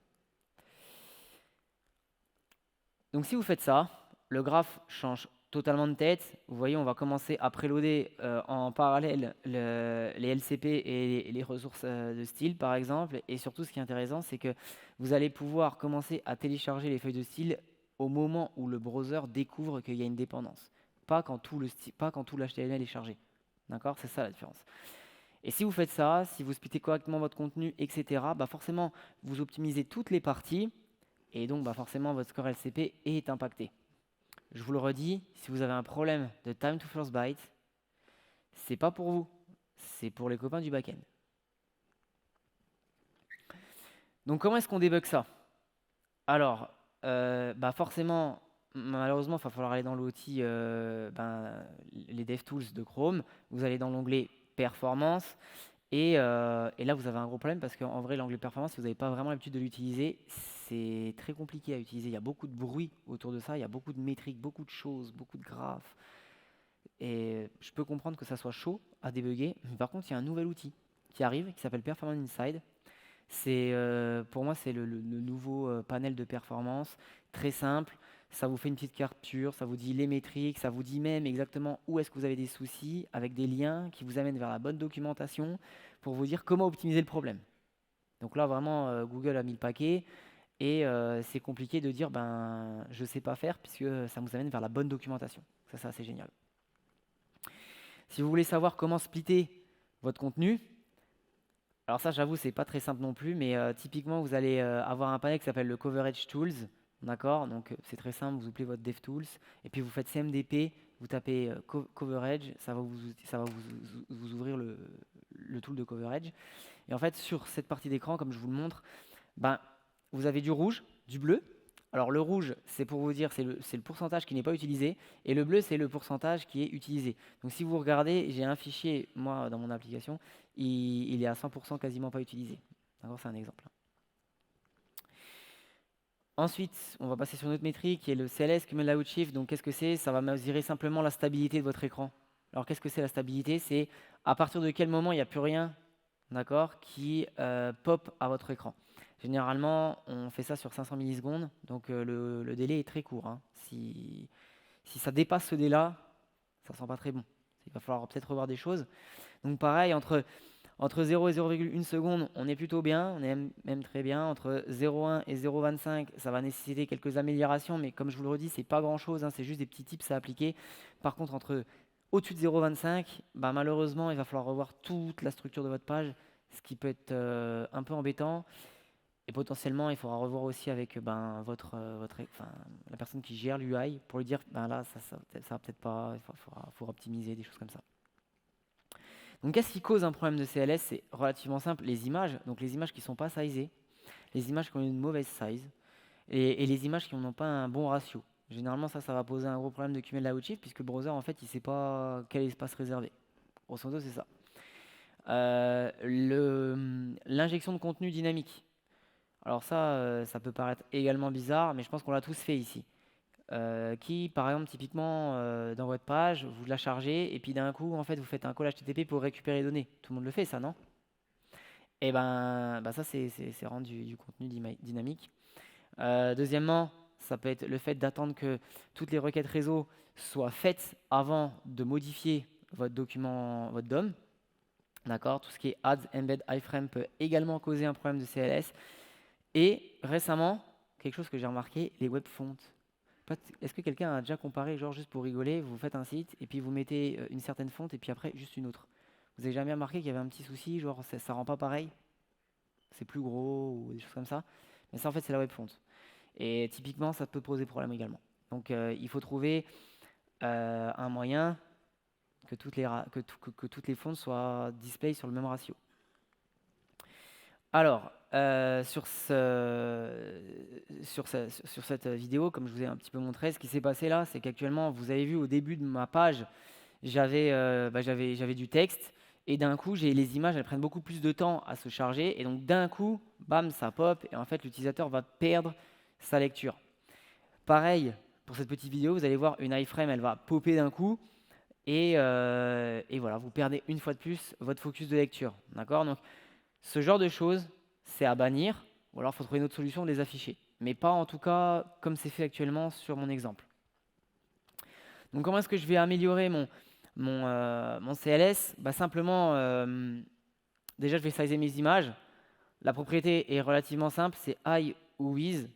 Donc, si vous faites ça, le graphe change totalement de tête. Vous voyez, on va commencer à préloader en parallèle les LCP et les ressources de style, par exemple. Et surtout, ce qui est intéressant, c'est que vous allez pouvoir commencer à télécharger les feuilles de style au moment où le browser découvre qu'il y a une dépendance. Pas quand tout l'HTML est chargé. D'accord? C'est ça la différence. Et si vous faites ça, si vous splittez correctement votre contenu, etc., forcément, vous optimisez toutes les parties et donc forcément, votre score LCP est impacté. Je vous le redis, si vous avez un problème de time to first byte, c'est pas pour vous, c'est pour les copains du back-end. Donc, comment est-ce qu'on débug ça? Alors, forcément, malheureusement, il va falloir aller dans l'outil les DevTools de Chrome. Vous allez dans l'onglet performance. Et là, vous avez un gros problème parce qu'en vrai, l'onglet performance, si vous n'avez pas vraiment l'habitude de l'utiliser, c'est très compliqué à utiliser. Il y a beaucoup de bruit autour de ça, il y a beaucoup de métriques, beaucoup de choses, beaucoup de graphes. Et je peux comprendre que ça soit chaud à débugger. Mais par contre, il y a un nouvel outil qui arrive qui s'appelle Performance Inside. Pour moi, c'est le nouveau panel de performance, très simple. Ça vous fait une petite capture, ça vous dit les métriques, ça vous dit même exactement où est-ce que vous avez des soucis, avec des liens qui vous amènent vers la bonne documentation pour vous dire comment optimiser le problème. Donc là, vraiment, Google a mis le paquet et c'est compliqué de dire je ne sais pas faire puisque ça vous amène vers la bonne documentation. Ça, c'est assez génial. Si vous voulez savoir comment splitter votre contenu, alors ça, j'avoue, c'est pas très simple non plus, mais typiquement, vous allez avoir un panel qui s'appelle le Coverage Tools, d'accord? Donc c'est très simple, vous oubliez votre DevTools, et puis vous faites CMDP, vous tapez Coverage, ça va vous ouvrir le tool de Coverage. Et en fait, sur cette partie d'écran, comme je vous le montre, vous avez du rouge, du bleu. Alors le rouge, c'est pour vous dire, c'est le pourcentage qui n'est pas utilisé, et le bleu, c'est le pourcentage qui est utilisé. Donc si vous regardez, j'ai un fichier, moi, dans mon application, il est à 100% quasiment pas utilisé. D'accord, c'est un exemple. Ensuite, on va passer sur une autre métrique qui est le CLS, Cumulative Outshift. Donc qu'est-ce que c'est? Ça va mesurer simplement la stabilité de votre écran. Alors qu'est-ce que c'est la stabilité? C'est à partir de quel moment il n'y a plus rien, d'accord, qui pop à votre écran. Généralement, on fait ça sur 500 millisecondes, donc le délai est très court. Hein. Si ça dépasse ce délai-là, ça sent pas très bon. Il va falloir peut-être revoir des choses. Donc pareil, entre 0 et 0,1 secondes, on est plutôt bien, on est même très bien. Entre 0,1 et 0,25, ça va nécessiter quelques améliorations, mais comme je vous le redis, c'est pas grand-chose, hein, c'est juste des petits tips à appliquer. Par contre, au-dessus de 0,25, malheureusement, il va falloir revoir toute la structure de votre page, ce qui peut être un peu embêtant. Et potentiellement, il faudra revoir aussi avec la personne qui gère l'UI pour lui dire là, ça va peut-être pas, il faudra optimiser, des choses comme ça. Donc, qu'est-ce qui cause un problème de CLS? C'est relativement simple, les images. Donc, les images qui ne sont pas sizées, les images qui ont une mauvaise size et les images qui n'ont pas un bon ratio. Généralement, ça va poser un gros problème de cumul out-shift puisque le browser, en fait, il ne sait pas quel espace réserver. Grosso modo, c'est ça. L'injection de contenu dynamique. Alors ça peut paraître également bizarre, mais je pense qu'on l'a tous fait ici. Qui, par exemple, typiquement, dans votre page, vous la chargez, et puis d'un coup, en fait, vous faites un call HTTP pour récupérer les données. Tout le monde le fait, ça, non? Et ben ça, c'est rendre du contenu dynamique. Deuxièmement, ça peut être le fait d'attendre que toutes les requêtes réseau soient faites avant de modifier votre document, votre DOM. D'accord? Tout ce qui est adds, embed, iframe peut également causer un problème de CLS. Et récemment, quelque chose que j'ai remarqué, les web fonts. Est-ce que quelqu'un a déjà comparé, genre juste pour rigoler, vous faites un site et puis vous mettez une certaine fonte et puis après juste une autre? Vous avez jamais remarqué qu'il y avait un petit souci, genre ça rend pas pareil? C'est plus gros ou des choses comme ça? Mais ça, en fait, c'est la web fonte. Et typiquement, ça peut poser problème également. Donc, il faut trouver un moyen que toutes les fontes soient display sur le même ratio. Alors, sur cette vidéo, comme je vous ai un petit peu montré, ce qui s'est passé là, c'est qu'actuellement, vous avez vu au début de ma page, j'avais du texte, et d'un coup, les images, elles prennent beaucoup plus de temps à se charger, et donc d'un coup, bam, ça pop, et en fait, l'utilisateur va perdre sa lecture. Pareil, pour cette petite vidéo, vous allez voir une iframe, elle va popper d'un coup, et voilà, vous perdez une fois de plus votre focus de lecture. D'accord? Donc, ce genre de choses, c'est à bannir, ou alors il faut trouver une autre solution de les afficher. Mais pas en tout cas comme c'est fait actuellement sur mon exemple. Donc comment est-ce que je vais améliorer mon CLS? Simplement, déjà je vais sizer mes images. La propriété est relativement simple, c'est high ou with.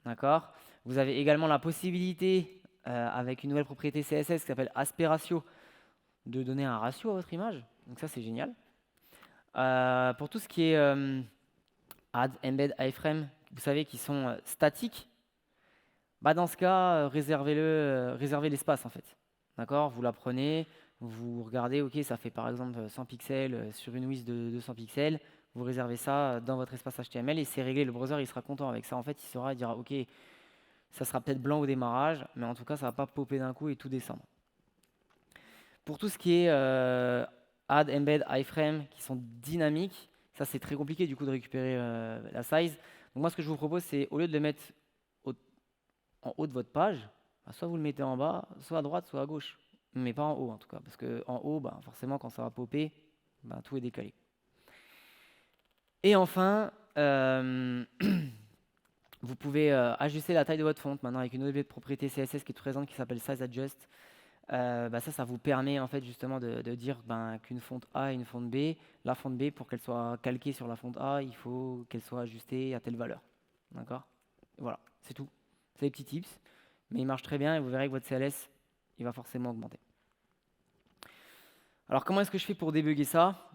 D'accord? Vous avez également la possibilité, avec une nouvelle propriété CSS qui s'appelle aspect ratio, de donner un ratio à votre image. Donc ça c'est génial. Pour tout ce qui est add, embed, iframe, vous savez qu'ils sont statiques, dans ce cas, réservez l'espace en fait. D'accord? Vous la prenez, vous regardez, ok, ça fait par exemple 100 pixels sur une width de 200 pixels, vous réservez ça dans votre espace HTML et c'est réglé. Le browser il sera content avec ça. En fait, il dira, ok, ça sera peut-être blanc au démarrage, mais en tout cas, ça va pas popper d'un coup et tout descendre. Pour tout ce qui est add, embed, iframe qui sont dynamiques, ça c'est très compliqué du coup de récupérer la size. Donc moi ce que je vous propose c'est au lieu de le mettre en haut de votre page, soit vous le mettez en bas, soit à droite, soit à gauche. Mais pas en haut en tout cas, parce qu'en haut, forcément quand ça va popper, tout est décalé. Et enfin, vous pouvez ajuster la taille de votre fonte maintenant avec une nouvelle propriété CSS qui est présente qui s'appelle Size Adjust. Ça vous permet en fait justement de dire qu'une fonte A et une fonte B, la fonte B pour qu'elle soit calquée sur la fonte A, il faut qu'elle soit ajustée à telle valeur. D'accord? Voilà, c'est tout. C'est des petits tips, mais ils marchent très bien et vous verrez que votre CLS, il va forcément augmenter. Alors comment est-ce que je fais pour débugger ça?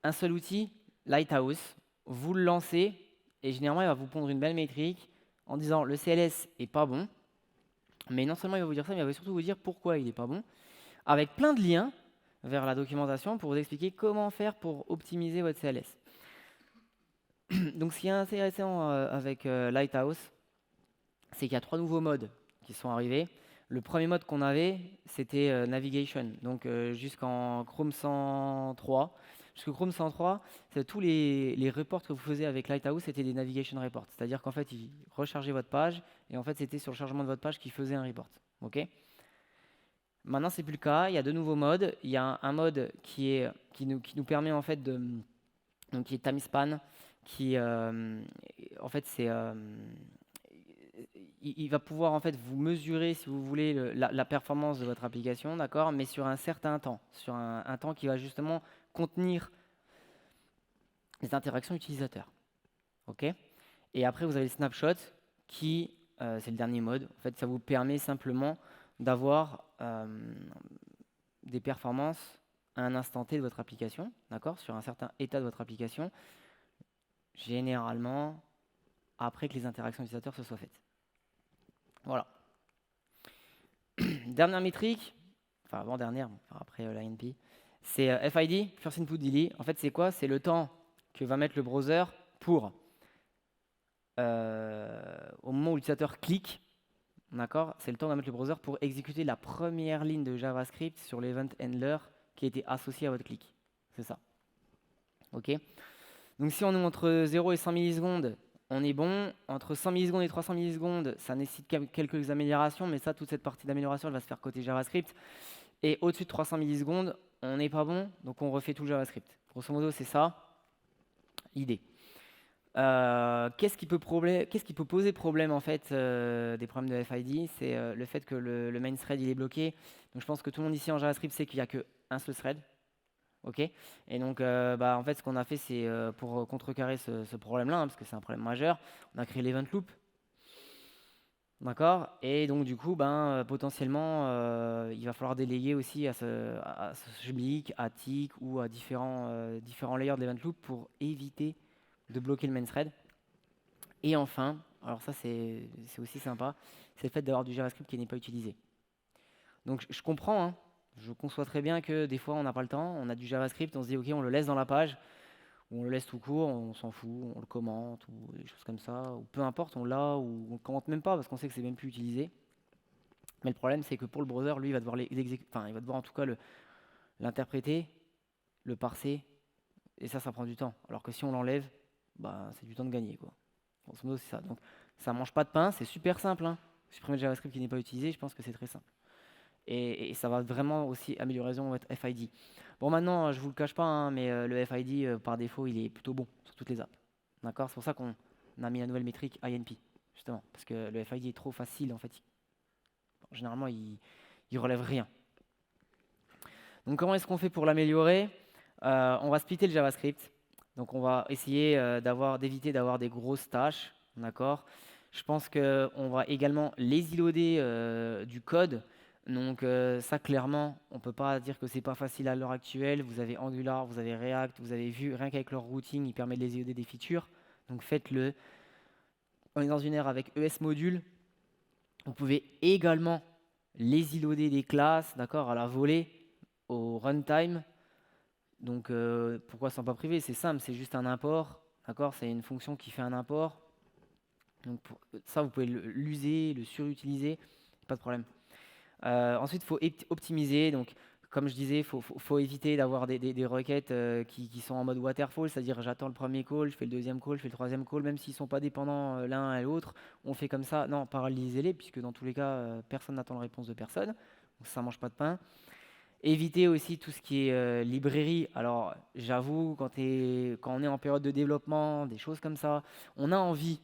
Un seul outil, Lighthouse, vous le lancez et généralement il va vous pondre une belle métrique en disant le CLS est pas bon. Mais non seulement il va vous dire ça, mais il va surtout vous dire pourquoi il n'est pas bon, avec plein de liens vers la documentation pour vous expliquer comment faire pour optimiser votre CLS. Donc ce qui est intéressant avec Lighthouse, c'est qu'il y a 3 nouveaux modes qui sont arrivés. Le premier mode qu'on avait, c'était Navigation, donc jusqu'en Chrome 103. Jusqu'au Chrome 103, tous les reports que vous faisiez avec Lighthouse, c'était des Navigation Reports. C'est-à-dire qu'en fait, il rechargeait votre page, et en fait, c'était sur le chargement de votre page qu'il faisait un report. Ok? Maintenant, c'est plus le cas. Il y a 2 nouveaux modes. Il y a un mode qui nous permet en fait donc qui est time span, qui en fait c'est il va pouvoir en fait vous mesurer, si vous voulez, la performance de votre application, d'accord, mais sur un certain temps, sur un temps qui va justement contenir les interactions utilisateurs. Ok? Et après, vous avez le snapshot qui, c'est le dernier mode. En fait, ça vous permet simplement d'avoir des performances à un instant T de votre application, d'accord, sur un certain état de votre application, généralement après que les interactions utilisateurs se soient faites. Voilà. Dernière métrique, enfin avant-dernière, après l'INP, c'est FID, First Input Delay. En fait, c'est quoi? C'est le temps que va mettre le browser pour, au moment où l'utilisateur clique, d'accord, c'est le temps de mettre le browser pour exécuter la première ligne de JavaScript sur l'event handler qui a été associé à votre click. C'est ça. OK. Donc si on est entre 0 et 100 millisecondes, on est bon. Entre 100 millisecondes et 300 millisecondes, ça nécessite quelques améliorations, mais ça, toute cette partie d'amélioration, elle va se faire côté JavaScript. Et au-dessus de 300 millisecondes, on n'est pas bon, donc on refait tout le JavaScript. Grosso modo, c'est ça l'idée. Qu'est-ce qui peut poser problème en fait des problèmes de FID? C'est le fait que le main thread il est bloqué. Donc je pense que tout le monde ici en JavaScript sait qu'il n'y a qu'un seul thread. Ok. Et donc en fait ce qu'on a fait c'est pour contrecarrer ce problème-là, parce que c'est un problème majeur, on a créé l'event loop. D'accord. Et donc du coup potentiellement il va falloir déléguer aussi à ce JBeak, à Tick ou à différents layers de l'event loop pour éviter de bloquer le main thread. Et enfin, alors ça c'est aussi sympa, c'est le fait d'avoir du JavaScript qui n'est pas utilisé. Donc je comprends, hein, je conçois très bien que des fois on n'a pas le temps, on a du JavaScript, on se dit ok on le laisse dans la page, ou on le laisse tout court, on s'en fout, on le commente, ou des choses comme ça, ou peu importe, on l'a, ou on ne commente même pas parce qu'on sait que c'est même plus utilisé. Mais le problème c'est que pour le browser, lui il va devoir il va devoir en tout cas l'interpréter, le parser, et ça prend du temps. Alors que si on l'enlève, c'est du temps de gagner, quoi. Grosso modo, c'est ça. Donc, ça mange pas de pain, c'est super simple, hein. Supprimer le JavaScript qui n'est pas utilisé, je pense que c'est très simple. Et ça va vraiment aussi améliorer votre FID. Bon, maintenant, je vous le cache pas, hein, mais le FID, par défaut, il est plutôt bon sur toutes les apps. D'accord. C'est pour ça qu'on a mis la nouvelle métrique INP, justement. Parce que le FID est trop facile, en fait. Généralement, il relève rien. Donc, comment est-ce qu'on fait pour l'améliorer? On va splitter le JavaScript. Donc on va essayer d'éviter d'avoir des grosses tâches, d'accord. Je pense qu'on va également les loader du code. Donc ça clairement, on ne peut pas dire que c'est pas facile à l'heure actuelle. Vous avez Angular, vous avez React, vous avez vu, rien qu'avec leur routing, il permet de les loader des features. Donc faites-le. On est dans une ère avec ES Module. Vous pouvez également les loader des classes, d'accord, à la volée, au runtime. Donc pourquoi sans pas privé? C'est simple, c'est juste un import, d'accord? C'est une fonction qui fait un import. Donc ça, vous pouvez l'user, le surutiliser, pas de problème. Ensuite, il faut optimiser. Donc comme je disais, il faut éviter d'avoir des requêtes qui sont en mode waterfall, c'est-à-dire j'attends le premier call, je fais le deuxième call, je fais le troisième call, même s'ils ne sont pas dépendants l'un à l'autre, on fait comme ça. Non, paralysez-les, puisque dans tous les cas, personne n'attend la réponse de personne. Donc ça ne mange pas de pain. Éviter aussi tout ce qui est librairie. Alors, j'avoue, quand on est en période de développement, des choses comme ça, on a envie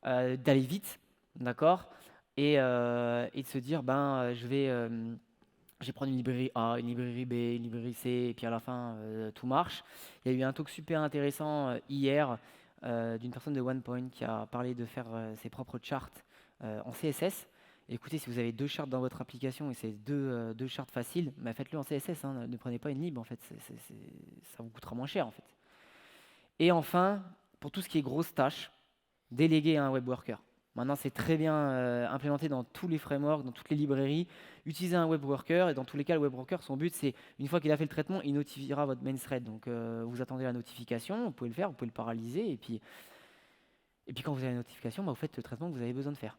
d'aller vite, d'accord, et de se dire, je vais prendre une librairie A, une librairie B, une librairie C, et puis à la fin, tout marche. Il y a eu un talk super intéressant hier d'une personne de OnePoint qui a parlé de faire ses propres charts en CSS. Écoutez, si vous avez deux charts dans votre application et c'est deux charts faciles, faites-le en CSS, hein, ne prenez pas une lib, en fait, ça vous coûtera moins cher en fait. Et enfin, pour tout ce qui est grosses tâches, déléguer à un web worker. Maintenant, c'est très bien implémenté dans tous les frameworks, dans toutes les librairies. Utilisez un web worker, et dans tous les cas, le web worker, son but, c'est une fois qu'il a fait le traitement, il notifiera votre main thread. Donc, vous attendez la notification, vous pouvez le faire, vous pouvez le paralyser, et puis quand vous avez la notification, vous faites le traitement que vous avez besoin de faire.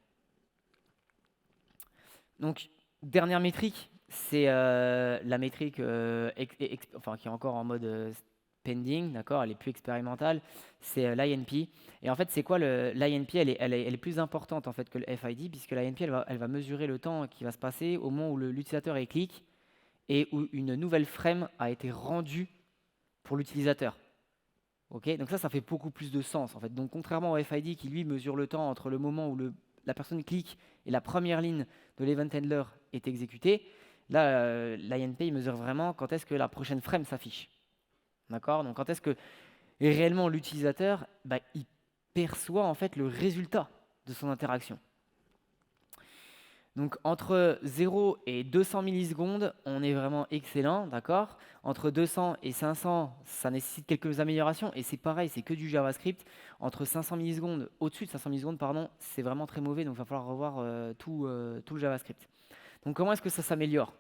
Donc, dernière métrique, c'est la métrique qui est encore en mode pending, d'accord, elle est plus expérimentale, c'est l'INP. Et en fait, c'est quoi l'INP? Elle est plus importante en fait que le FID, puisque l'INP, elle va mesurer le temps qui va se passer au moment où l'utilisateur est clique et où une nouvelle frame a été rendue pour l'utilisateur. Ok, donc ça fait beaucoup plus de sens en fait. Donc contrairement au FID qui lui mesure le temps entre le moment où la personne clique et la première ligne de l'event handler est exécutée, là l'INP il mesure vraiment quand est-ce que la prochaine frame s'affiche. D'accord? Donc quand est-ce que réellement l'utilisateur il perçoit en fait le résultat de son interaction. Donc entre 0 et 200 millisecondes, on est vraiment excellent, d'accord? Entre 200 et 500, ça nécessite quelques améliorations et c'est pareil, c'est que du JavaScript. Entre 500 millisecondes, au-dessus de 500 millisecondes, pardon, c'est vraiment très mauvais, donc il va falloir revoir tout le JavaScript. Donc comment est-ce que ça s'améliore?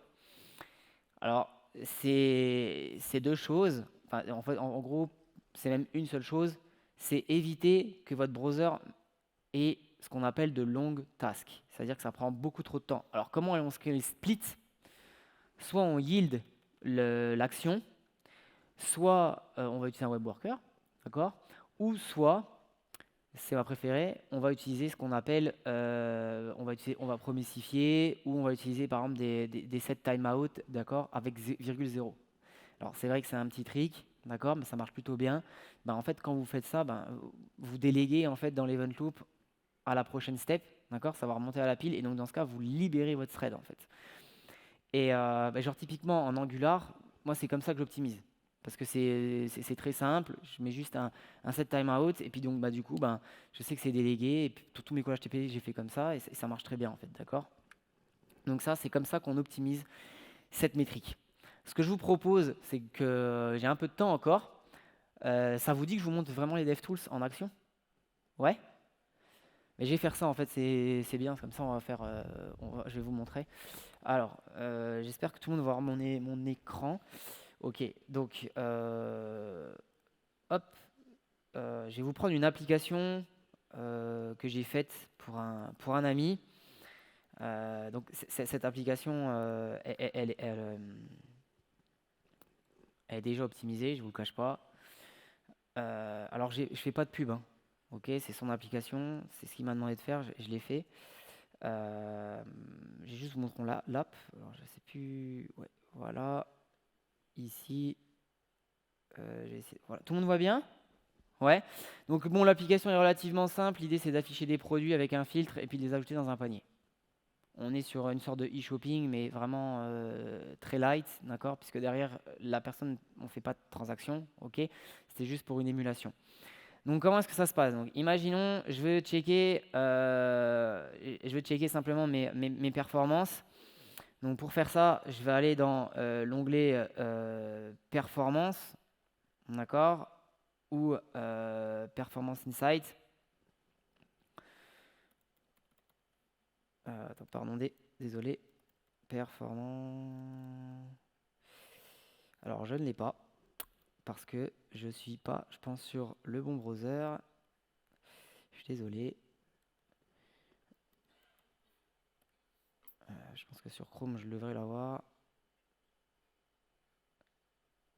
Alors, c'est deux choses. Enfin, en fait, gros, c'est même une seule chose. C'est éviter que votre browser ait ce qu'on appelle de longues tasks. C'est-à-dire que ça prend beaucoup trop de temps. Alors comment on split? Soit on yield l'action, soit on va utiliser un web worker, d'accord? Ou soit, c'est ma préférée, on va utiliser ce qu'on appelle, on va promissifier, ou on va utiliser par exemple des set timeout, d'accord, avec virgule 0. Alors c'est vrai que c'est un petit trick, d'accord, mais ça marche plutôt bien. Ben, en fait, quand vous faites ça, ben, vous déléguez en fait dans l'event loop à la prochaine step, d'accord, ça va remonter à la pile, et donc dans ce cas, vous libérez votre thread en fait. Et ben, genre typiquement en Angular, moi c'est comme ça que j'optimise. Parce que c'est très simple, je mets juste un set timeout, et puis donc bah, du coup, ben, je sais que c'est délégué, et puis tous mes collages TP, j'ai fait comme ça, et ça marche très bien en fait, d'accord? Donc ça, c'est comme ça qu'on optimise cette métrique. Ce que je vous propose, c'est que j'ai un peu de temps encore. Ça vous dit que je vous montre vraiment les DevTools en action? Ouais? Mais je vais faire ça en fait, c'est bien, comme ça on va faire, je vais vous montrer. Alors, j'espère que tout le monde va voir mon écran. Ok, donc, hop, je vais vous prendre une application que j'ai faite pour un ami. Donc, cette application, elle est déjà optimisée, je ne vous le cache pas. Alors, je ne fais pas de pub, hein. Ok, c'est son application, c'est ce qu'il m'a demandé de faire, je l'ai fait. J'ai juste vous montré l'app. Alors, je sais plus. Ouais, voilà. Ici. Voilà. Tout le monde voit bien? Ouais. Donc bon, l'application est relativement simple. L'idée c'est d'afficher des produits avec un filtre et puis de les ajouter dans un panier. On est sur une sorte de e-shopping, mais vraiment très light, d'accord? Puisque derrière la personne, on ne fait pas de transaction, ok? C'était juste pour une émulation. Donc comment est-ce que ça se passe? Donc imaginons, je veux checker simplement mes performances. Donc pour faire ça, je vais aller dans l'onglet performance, d'accord? Ou performance insight. Attends, pardon, désolé. Performance. Alors je ne l'ai pas parce que je suis pas, je pense, sur le bon browser. Je suis désolé. Je pense que sur Chrome, je devrais l'avoir.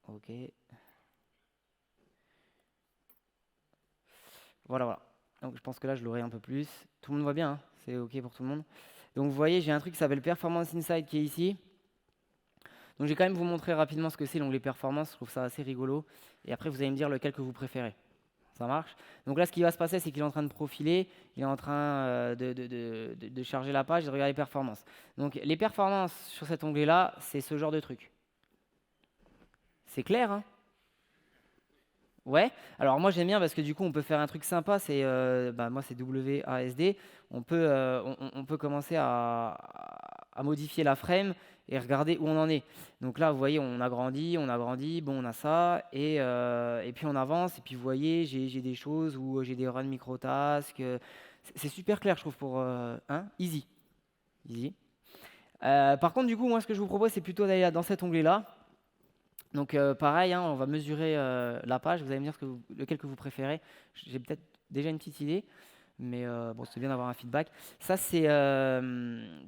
Ok. Voilà. Donc je pense que là, je l'aurai un peu plus. Tout le monde voit bien, hein? C'est ok pour tout le monde. Donc vous voyez, j'ai un truc qui s'appelle Performance Insight qui est ici. Donc je vais quand même vous montrer rapidement ce que c'est l'onglet Performance. Je trouve ça assez rigolo. Et après, vous allez me dire lequel que vous préférez. Ça marche? Donc là, ce qui va se passer, c'est qu'il est en train de profiler, il est en train de charger la page et de regarder les performances. Donc les performances sur cet onglet-là, c'est ce genre de truc. C'est clair, hein? Ouais. Alors moi j'aime bien parce que du coup on peut faire un truc sympa. C'est moi c'est WASD. On peut commencer à modifier la frame et regarder où on en est. Donc là vous voyez on a grandi, bon on a ça et puis on avance et puis vous voyez j'ai des choses où j'ai des run microtasks. C'est super clair je trouve pour easy. Par contre du coup moi ce que je vous propose c'est plutôt d'aller dans cet onglet là. Donc pareil, hein, on va mesurer la page. Vous allez me dire lequel que vous préférez. J'ai peut-être déjà une petite idée, mais bon, c'est bien d'avoir un feedback. Ça c'est je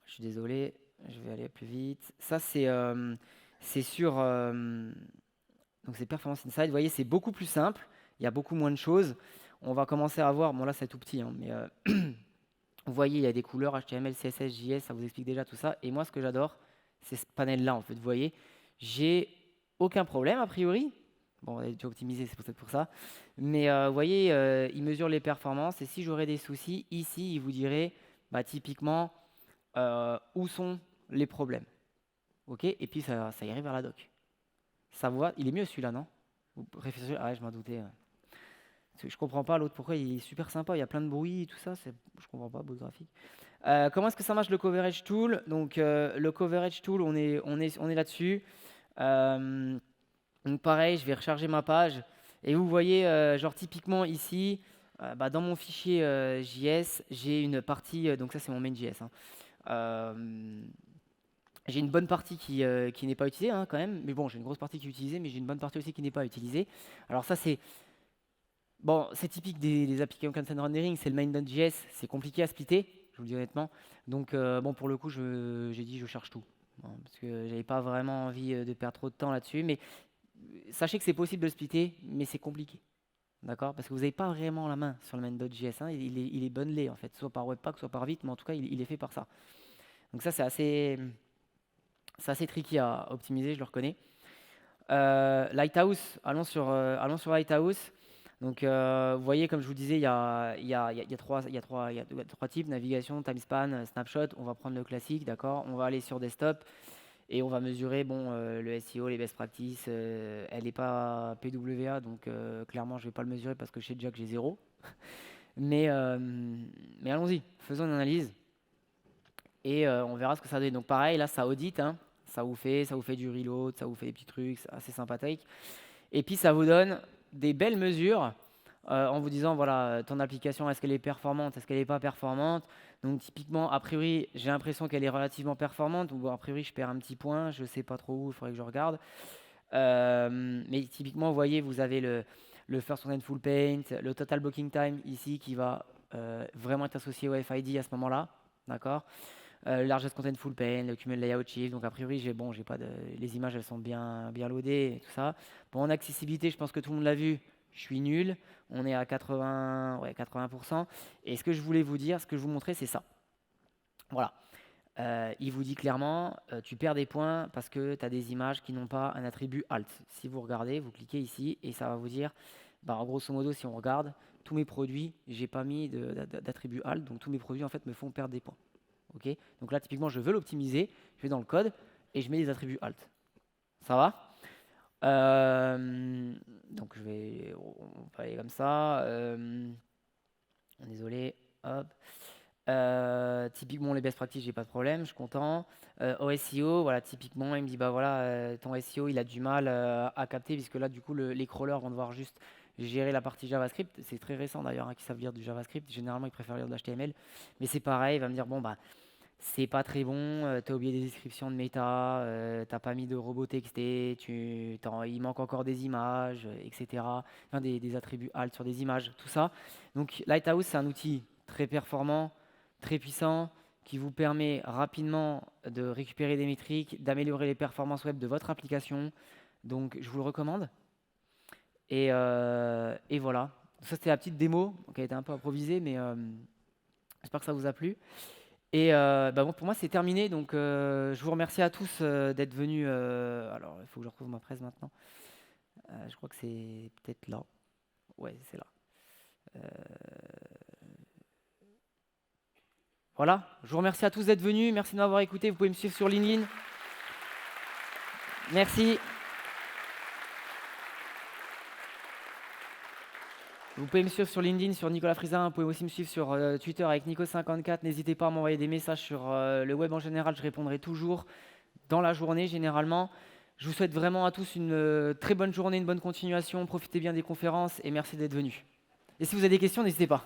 suis désolé, je vais aller plus vite. Ça c'est sur donc c'est Performance Insight. Vous voyez, c'est beaucoup plus simple. Il y a beaucoup moins de choses. On va commencer à voir. Bon là c'est tout petit, hein, mais vous voyez, il y a des couleurs HTML, CSS, JS, ça vous explique déjà tout ça. Et moi, ce que j'adore, c'est ce panel-là, en fait. Vous voyez, j'ai aucun problème, a priori. Bon, on a déjà optimisé, c'est peut-être pour ça. Mais vous voyez, il mesure les performances. Et si j'aurais des soucis, ici, il vous dirait, typiquement, où sont les problèmes. OK? Et puis, ça irait vers la doc. Ça vous va? Il est mieux, celui-là, non? Vous réfléchissez? Ah ouais, je m'en doutais. Je comprends pas l'autre, pourquoi il est super sympa, il y a plein de bruit et tout ça, je comprends pas, beau graphique. Comment est-ce que ça marche le coverage tool? Donc le coverage tool, on est là-dessus. Donc pareil, je vais recharger ma page et vous voyez, genre typiquement ici, dans mon fichier JS, j'ai une partie, donc ça c'est mon main.js, hein. J'ai une bonne partie qui n'est pas utilisée, hein, quand même, mais bon, j'ai une grosse partie qui est utilisée, mais j'ai une bonne partie aussi qui n'est pas utilisée. Alors ça c'est Bon, c'est typique des applications content rendering, c'est le main.js, c'est compliqué à splitter, je vous le dis honnêtement. Donc, bon, pour le coup, j'ai dit je cherche tout. Hein, parce que j'avais pas vraiment envie de perdre trop de temps là-dessus. Mais sachez que c'est possible de le splitter, mais c'est compliqué. D'accord? Parce que vous n'avez pas vraiment la main sur le main.js. Hein, il est bundlé en fait, soit par Webpack, soit par Vite, mais en tout cas, il est fait par ça. Donc, ça, c'est assez tricky à optimiser, je le reconnais. Lighthouse, allons sur Lighthouse. Donc, vous voyez, comme je vous disais, il y a trois types, navigation, timespan, snapshot. On va prendre le classique, d'accord? On va aller sur desktop et on va mesurer le SEO, les best practices. Elle n'est pas PWA, donc clairement, je ne vais pas le mesurer parce que je sais déjà que j'ai 0. Mais allons-y, faisons une analyse et on verra ce que ça donne. Donc, pareil, là, ça audite, hein. Ça vous fait du reload, ça vous fait des petits trucs, c'est assez sympathique. Et puis, ça vous donne des belles mesures en vous disant, voilà, ton application, est-ce qu'elle est performante, est-ce qu'elle n'est pas performante. Donc, typiquement, a priori, j'ai l'impression qu'elle est relativement performante. Ou a priori, je perds un petit point, je ne sais pas trop où, il faudrait que je regarde. Mais typiquement, vous voyez, vous avez le First Contentful Paint, le Total Blocking Time ici qui va vraiment être associé au FID à ce moment-là. D'accord? Largest Contentful Paint, le Cumul Layout Shift. Donc, a priori, j'ai pas les images, elles sont bien loadées et tout ça. Bon, en accessibilité, je pense que tout le monde l'a vu. Je suis nul. On est à 80%. Et ce que je voulais vous dire, ce que je vous montrais, c'est ça. Voilà. Il vous dit clairement, tu perds des points parce que tu as des images qui n'ont pas un attribut alt. Si vous regardez, vous cliquez ici et ça va vous dire, grosso modo, si on regarde, tous mes produits, j'ai pas mis d'attribut alt, donc tous mes produits en fait me font perdre des points. Okay, donc là, typiquement, je veux l'optimiser, je vais dans le code et je mets des attributs alt. Ça va? Donc on va aller comme ça. Désolé, hop. Typiquement les best practices, j'ai pas de problème, je suis content. OSEO, voilà, typiquement, il me dit ton SEO il a du mal à capter, puisque là du coup les crawlers vont devoir juste gérer la partie JavaScript. C'est très récent d'ailleurs qu'ils savent lire du JavaScript. Généralement ils préfèrent lire de l'HTML, mais c'est pareil, il va me dire c'est pas très bon, t'as oublié des descriptions de méta, t'as pas mis de robot texté, il manque encore des images, etc. Enfin, des attributs alt sur des images, tout ça. Donc Lighthouse, c'est un outil très performant, très puissant, qui vous permet rapidement de récupérer des métriques, d'améliorer les performances web de votre application. Donc je vous le recommande. Et voilà. Ça, c'était la petite démo, qui a été un peu improvisée, mais j'espère que ça vous a plu. Et pour moi, c'est terminé. Donc, je vous remercie à tous d'être venus. Alors, il faut que je retrouve ma presse maintenant. Je crois que c'est peut-être là. Ouais, c'est là. Voilà. Je vous remercie à tous d'être venus. Merci de m'avoir écouté. Vous pouvez me suivre sur LinkedIn. Merci. Vous pouvez me suivre sur LinkedIn, sur Nicolas Frisin. Vous pouvez aussi me suivre sur Twitter avec Nico54. N'hésitez pas à m'envoyer des messages sur le web en général. Je répondrai toujours dans la journée, généralement. Je vous souhaite vraiment à tous une très bonne journée, une bonne continuation. Profitez bien des conférences et merci d'être venus. Et si vous avez des questions, n'hésitez pas.